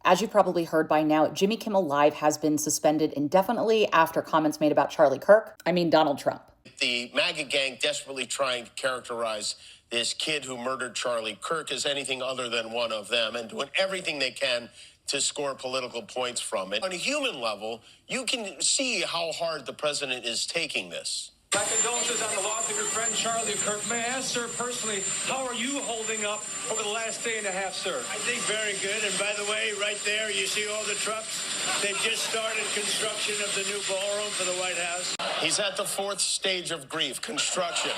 As you've probably heard by now, Jimmy Kimmel Live has been suspended indefinitely after comments made about Donald Trump. The MAGA gang desperately trying to characterize this kid who murdered Charlie Kirk as anything other than one of them and doing everything they can to score political points from it. On a human level, you can see how hard the president is taking this. My condolences on the loss of your friend Charlie Kirk. May I ask, sir, personally, how are you holding up over the last day and a half, sir? I think very good. And by the way, right there, you see all the trucks? They've just started construction of the new ballroom for the White House. He's at the fourth stage of grief, construction.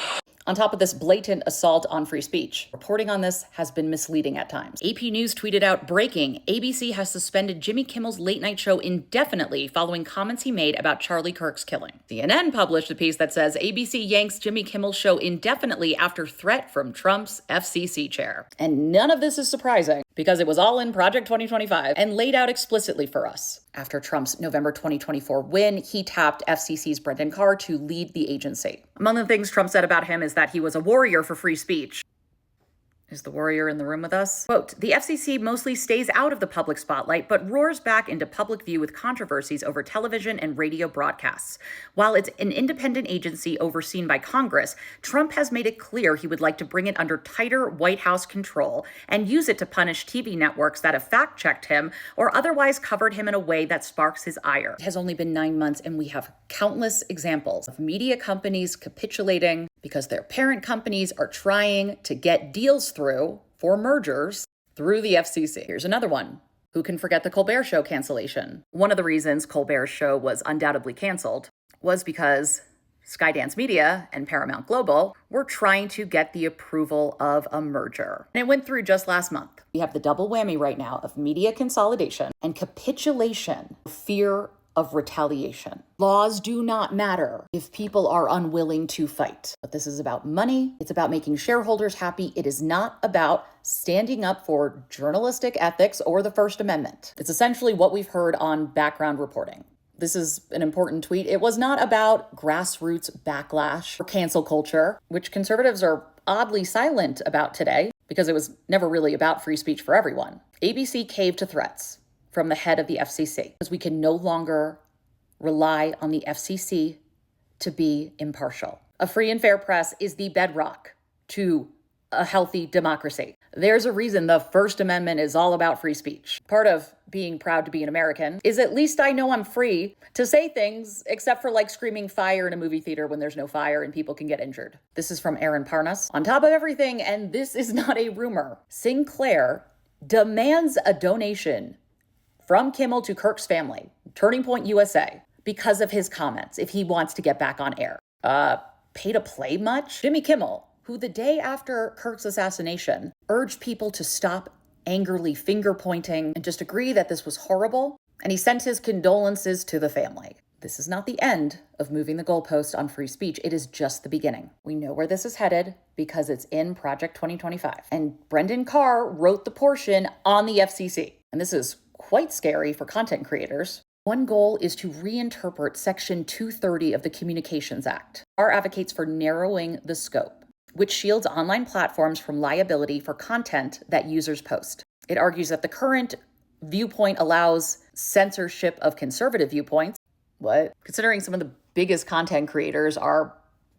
On top of this blatant assault on free speech, reporting on this has been misleading at times. AP News tweeted out, breaking, ABC has suspended Jimmy Kimmel's late night show indefinitely following comments he made about Charlie Kirk's killing. CNN published a piece that says ABC yanks Jimmy Kimmel's show indefinitely after threat from Trump's FCC chair. And none of this is surprising because it was all in Project 2025 and laid out explicitly for us. After Trump's November 2024 win, he tapped FCC's Brendan Carr to lead the agency. Among the things Trump said about him is that he was a warrior for free speech. Is the warrior in the room with us? Quote, the FCC mostly stays out of the public spotlight, but roars back into public view with controversies over television and radio broadcasts. While it's an independent agency overseen by Congress, Trump has made it clear he would like to bring it under tighter White House control and use it to punish TV networks that have fact-checked him or otherwise covered him in a way that sparks his ire. It has only been 9 months, and we have countless examples of media companies capitulating because their parent companies are trying to get deals through for mergers through the FCC. Here's another one. Who can forget the Colbert Show cancellation? One of the reasons Colbert's show was undoubtedly canceled was because Skydance Media and Paramount Global were trying to get the approval of a merger. And it went through just last month. We have the double whammy right now of media consolidation and capitulation, fear of retaliation. Laws do not matter if people are unwilling to fight. But this is about money. It's about making shareholders happy. It is not about standing up for journalistic ethics or the First Amendment. It's essentially what we've heard on background reporting. This is an important tweet. It was not about grassroots backlash or cancel culture, which conservatives are oddly silent about today because it was never really about free speech for everyone. ABC caved to threats from the head of the FCC, because we can no longer rely on the FCC to be impartial. A free and fair press is the bedrock to a healthy democracy. There's a reason the First Amendment is all about free speech. Part of being proud to be an American is at least I know I'm free to say things, except for like screaming fire in a movie theater when there's no fire and people can get injured. This is from Aaron Parnas. On top of everything, and this is not a rumor, Sinclair demands a donation from Kimmel to Kirk's family, Turning Point USA, because of his comments, if he wants to get back on air. Pay to play much? Jimmy Kimmel, who the day after Kirk's assassination urged people to stop angrily finger pointing and just agree that this was horrible, and he sent his condolences to the family. This is not the end of moving the goalpost on free speech. It is just the beginning. We know where this is headed because it's in Project 2025. And Brendan Carr wrote the portion on the FCC. And this is quite scary for content creators. One goal is to reinterpret Section 230 of the Communications Act. Carr advocates for narrowing the scope, which shields online platforms from liability for content that users post. It argues that the current viewpoint allows censorship of conservative viewpoints. What? Considering some of the biggest content creators are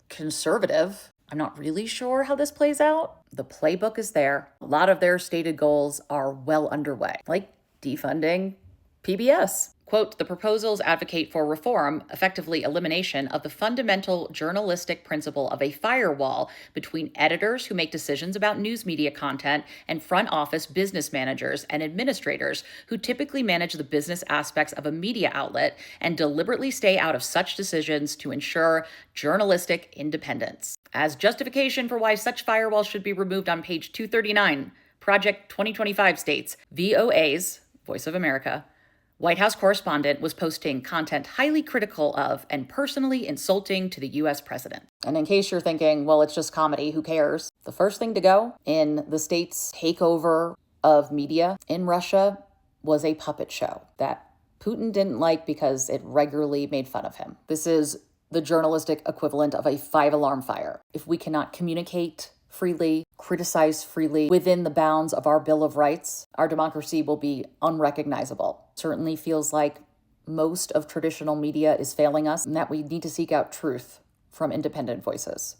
conservative, I'm not really sure how this plays out. The playbook is there. A lot of their stated goals are well underway, like defunding PBS. Quote, the proposals advocate for reform, effectively elimination of the fundamental journalistic principle of a firewall between editors who make decisions about news media content and front office business managers and administrators who typically manage the business aspects of a media outlet and deliberately stay out of such decisions to ensure journalistic independence. As justification for why such firewalls should be removed on page 239, Project 2025 states, VOA's, Voice of America, White House correspondent was posting content highly critical of and personally insulting to the U.S. president. And in case you're thinking, well, it's just comedy, who cares? The first thing to go in the state's takeover of media in Russia was a puppet show that Putin didn't like because it regularly made fun of him. This is the journalistic equivalent of a 5-alarm fire. If we cannot communicate freely criticize freely within the bounds of our Bill of Rights, our democracy will be unrecognizable. Certainly feels like most of traditional media is failing us and that we need to seek out truth from independent voices.